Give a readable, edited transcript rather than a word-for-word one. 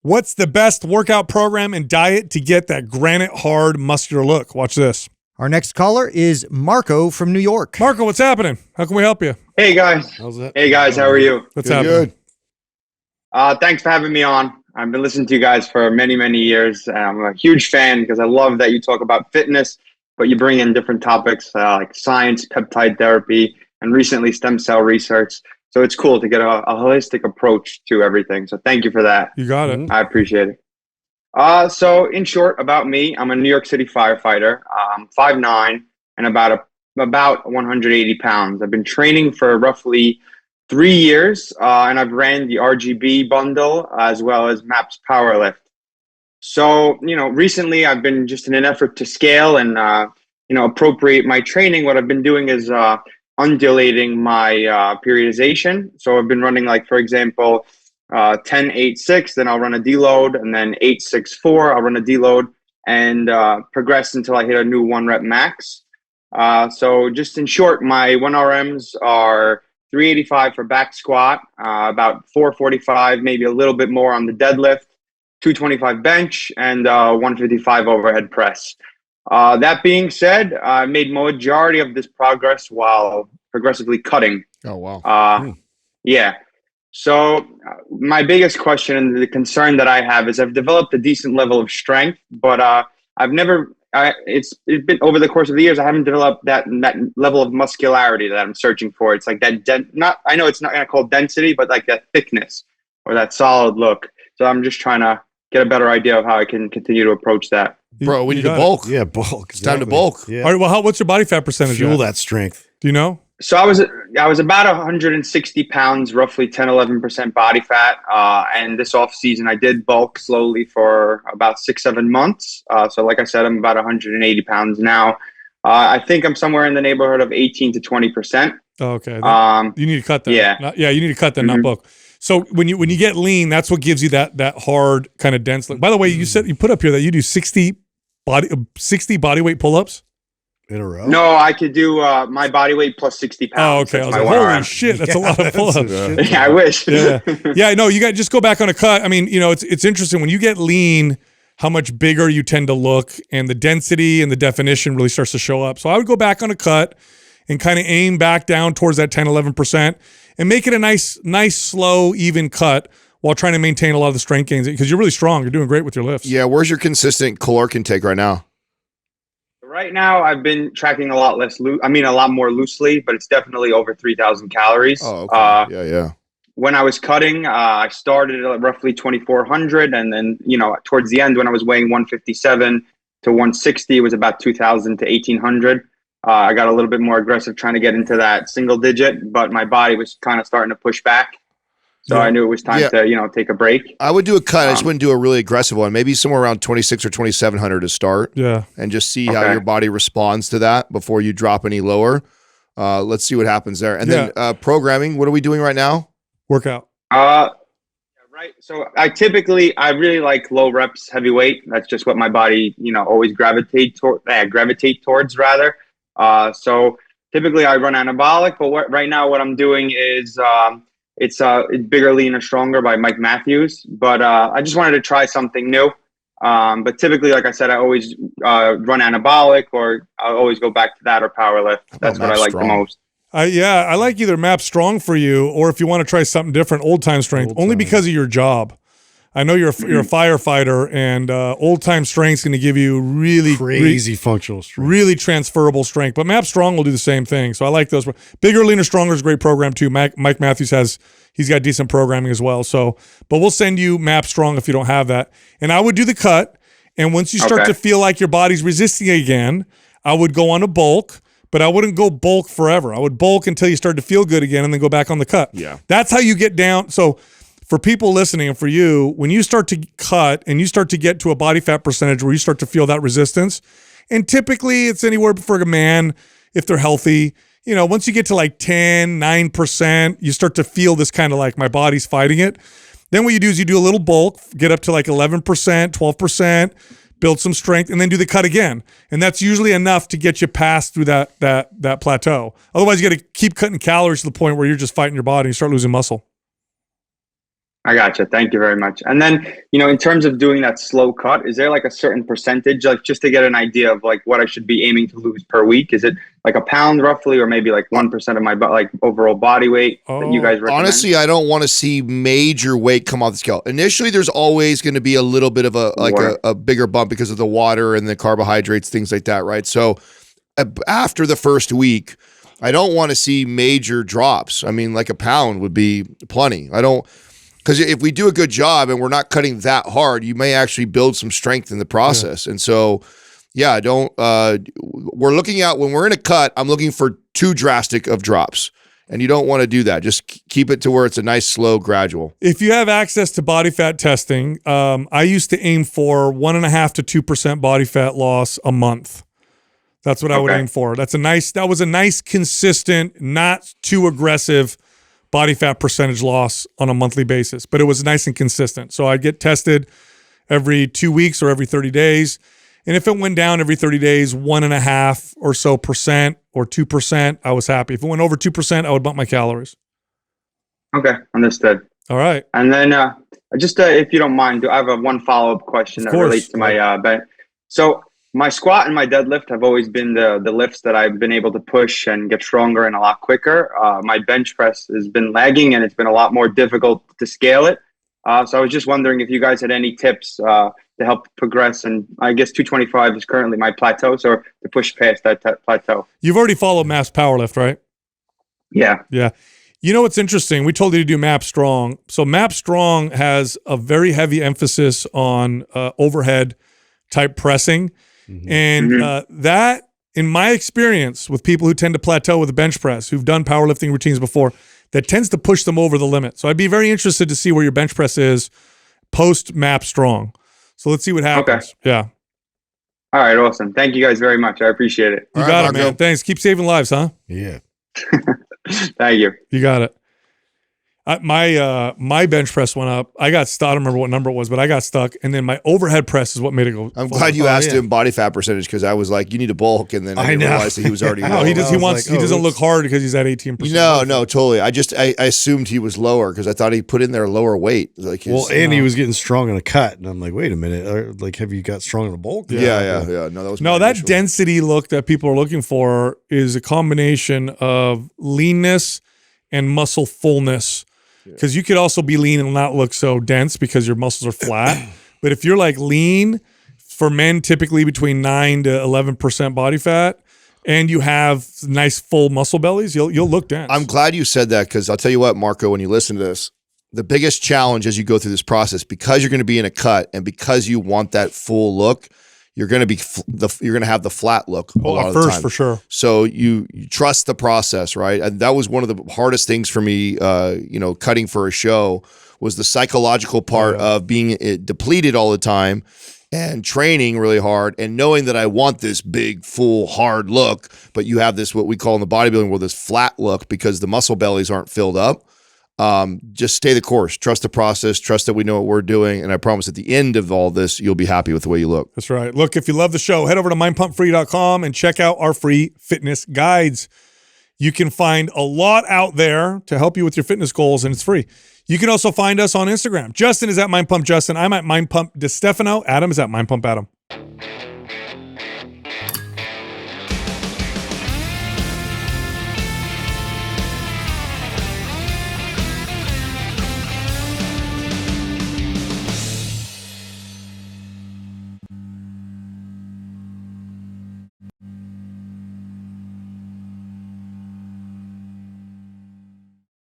What's the best workout program and diet to get that granite hard muscular look? Watch this. Our next caller is Marco from New York. Marco, what's happening? How can we help you? Hey guys. How's that? Hey guys, how are you? What's happening? Thanks for having me on. I've been listening to you guys for many, many years. I'm a huge fan because I love that you talk about fitness, but you bring in different topics like science, peptide therapy, and recently stem cell research. So it's cool to get a holistic approach to everything. So thank you for that. You got it. I appreciate it. So in short about me, I'm a New York City firefighter. I'm 5'9" and about 180 pounds. I've been training for roughly 3 years, and I've ran the RGB bundle as well as MAPS Powerlift. So, recently I've been just in an effort to scale and, appropriate my training. What I've been doing is undulating my periodization. So I've been running, like, for example, 10-8-6, then I'll run a deload, and then 8-6-4, I'll run a deload, and progress until I hit a new 1-rep max. So just in short, my 1RMs are 385 for back squat, about 445, maybe a little bit more on the deadlift, 225 bench, and 155 overhead press. That being said, I made majority of this progress while progressively cutting. Oh, wow. Yeah. So my biggest question and the concern that I have is I've developed a decent level of strength, but it's been over the course of the years, I haven't developed that level of muscularity that I'm searching for. It's like that I know it's not going to call density, but like that thickness or that solid look. So I'm just trying to get a better idea of how I can continue to approach that. Bro, we need to bulk. Yeah, bulk. It's time to bulk. Yeah. All right, well, what's your body fat percentage? Fuel that strength. Do you know? So I was about 160 pounds, roughly 10-11% body fat. And this off season, I did bulk slowly for about 6-7 months. So like I said, I'm about 180 pounds now. I think I'm somewhere in the neighborhood of 18 to 20%. Oh, okay. You need to cut that. Yeah. You need to cut that, not bulk. So when you get lean, that's what gives you that hard kind of dense look. By the way, you said you put up here that you do 60 body weight pull-ups in a row. No, I could do my body weight plus 60 pounds. Oh, okay. I was like, holy shit, that's a lot of pull-ups. Yeah, I wish. Yeah, no, you got just go back on a cut. I mean, it's interesting when you get lean, how much bigger you tend to look, and the density and the definition really starts to show up. So I would go back on a cut and kind of aim back down towards that 10-11% and make it a nice, slow, even cut while trying to maintain a lot of the strength gains because you're really strong. You're doing great with your lifts. Yeah, where's your consistent caloric intake right now? Right now, I've been tracking a lot more loosely, but it's definitely over 3,000 calories. Oh, okay. Yeah. When I was cutting, I started at roughly 2,400, and then towards the end, when I was weighing 157 to 160, it was about 2,000 to 1,800. I got a little bit more aggressive trying to get into that single digit, but my body was kind of starting to push back. So I knew it was time to, take a break. I would do a cut. I just wouldn't do a really aggressive one. Maybe somewhere around 26 or 2,700 to start. Yeah. And just see how your body responds to that before you drop any lower. Let's see what happens there. And then programming, what are we doing right now? Workout. Right. So I really like low reps, heavy weight. That's just what my body, always gravitate towards rather. So typically I run anabolic, but right now what I'm doing is, it's Bigger, Leaner, Stronger by Mike Matthews. But I just wanted to try something new. But typically, like I said, I always run anabolic, or I'll always go back to that or powerlift. That's what I like the most. I like either MAP Strong for you, or if you want to try something different, Old Time Strength, only because of your job. I know you're a firefighter, and Old Time Strength's going to give you really crazy functional strength, really transferable strength. But MAP Strong will do the same thing. So I like those. Bigger, Leaner, Stronger is a great program too. Mike Matthews he's got decent programming as well. So, but we'll send you MAP Strong if you don't have that. And I would do the cut. And once you start to feel like your body's resisting again, I would go on a bulk. But I wouldn't go bulk forever. I would bulk until you start to feel good again, and then go back on the cut. Yeah, that's how you get down. So, for people listening and for you, when you start to cut and you start to get to a body fat percentage where you start to feel that resistance, and typically it's anywhere for a man, if they're healthy, once you get to like 10, 9%, you start to feel this kind of like my body's fighting it. Then what you do is you do a little bulk, get up to like 11%, 12%, build some strength, and then do the cut again. And that's usually enough to get you past through that plateau. Otherwise, you got to keep cutting calories to the point where you're just fighting your body and you start losing muscle. I gotcha. Thank you very much. And then, in terms of doing that slow cut, is there like a certain percentage, like just to get an idea of like what I should be aiming to lose per week? Is it like a pound roughly, or maybe like 1% of my like overall body weight that you guys recommend? Honestly, I don't want to see major weight come off the scale. Initially, there's always going to be a little bit of a bigger bump because of the water and the carbohydrates, things like that, right? So after the first week, I don't want to see major drops. I mean, like a pound would be plenty. Because if we do a good job and we're not cutting that hard, you may actually build some strength in the process. Yeah. And so, yeah, we're looking at, when we're in a cut, I'm looking for too drastic of drops. And you don't want to do that. Just keep it to where it's a nice, slow, gradual. If you have access to body fat testing, I used to aim for 1.5 to 2% body fat loss a month. That's what I would aim for. That was a nice, consistent, not too aggressive body fat percentage loss on a monthly basis, but it was nice and consistent. So I'd get tested every 2 weeks or every 30 days. And if it went down every 30 days, 1.5 or so percent or 2%, I was happy. If it went over 2%, I would bump my calories. Okay, understood. All right. And then just if you don't mind, I have one follow-up question that relates to my bench. So my squat and my deadlift have always been the lifts that I've been able to push and get stronger and a lot quicker. My bench press has been lagging, and it's been a lot more difficult to scale it. So I was just wondering if you guys had any tips to help progress. And I guess 225 is currently my plateau, so to push past that plateau. You've already followed Mass Powerlift, right? Yeah. Yeah. You know what's interesting? We told you to do MAP Strong. So MAP Strong has a very heavy emphasis on overhead type pressing. Mm-hmm. And that, in my experience with people who tend to plateau with a bench press, who've done powerlifting routines before, that tends to push them over the limit. So I'd be very interested to see where your bench press is post MAP Strong. So let's see what happens. Okay. Yeah. All right. Awesome. Thank you guys very much. I appreciate it. You got it, man. Thanks. Keep saving lives, huh? Yeah. Thank you. You got it. My bench press went up. I got stuck. I don't remember what number it was, but I got stuck. And then my overhead press is what made it go. I'm glad you asked him body fat percentage, because I was like, you need to bulk, and then I realized that he was already low. He doesn't look hard because he's at 18%. No, totally. I assumed he was lower because I thought he put in there lower weight. Like he was getting strong in a cut, and I'm like, wait a minute, like, have you got strong in a bulk? Yeah. No, that density look that people are looking for is a combination of leanness and muscle fullness. Because you could also be lean and not look so dense because your muscles are flat. But if you're like lean, for men typically between 9 to 11% body fat, and you have nice full muscle bellies, you'll look dense. I'm glad you said that, because I'll tell you what, Marco, when you listen to this, the biggest challenge as you go through this process, because you're going to be in a cut and because you want that full look, you're going to have the flat look a lot of the time. For sure. So you trust the process, right? And that was one of the hardest things for me, cutting for a show, was the psychological part of being depleted all the time and training really hard and knowing that I want this big, full, hard look, but you have this, what we call in the bodybuilding world, this flat look because the muscle bellies aren't filled up. Just stay the course, trust the process, trust that we know what we're doing. And I promise at the end of all this, you'll be happy with the way you look. That's right. Look, if you love the show, head over to mindpumpfree.com and check out our free fitness guides. You can find a lot out there to help you with your fitness goals, and it's free. You can also find us on Instagram. Justin is at mindpumpjustin. I'm at mindpumpdestefano. Adam is at mindpumpadam.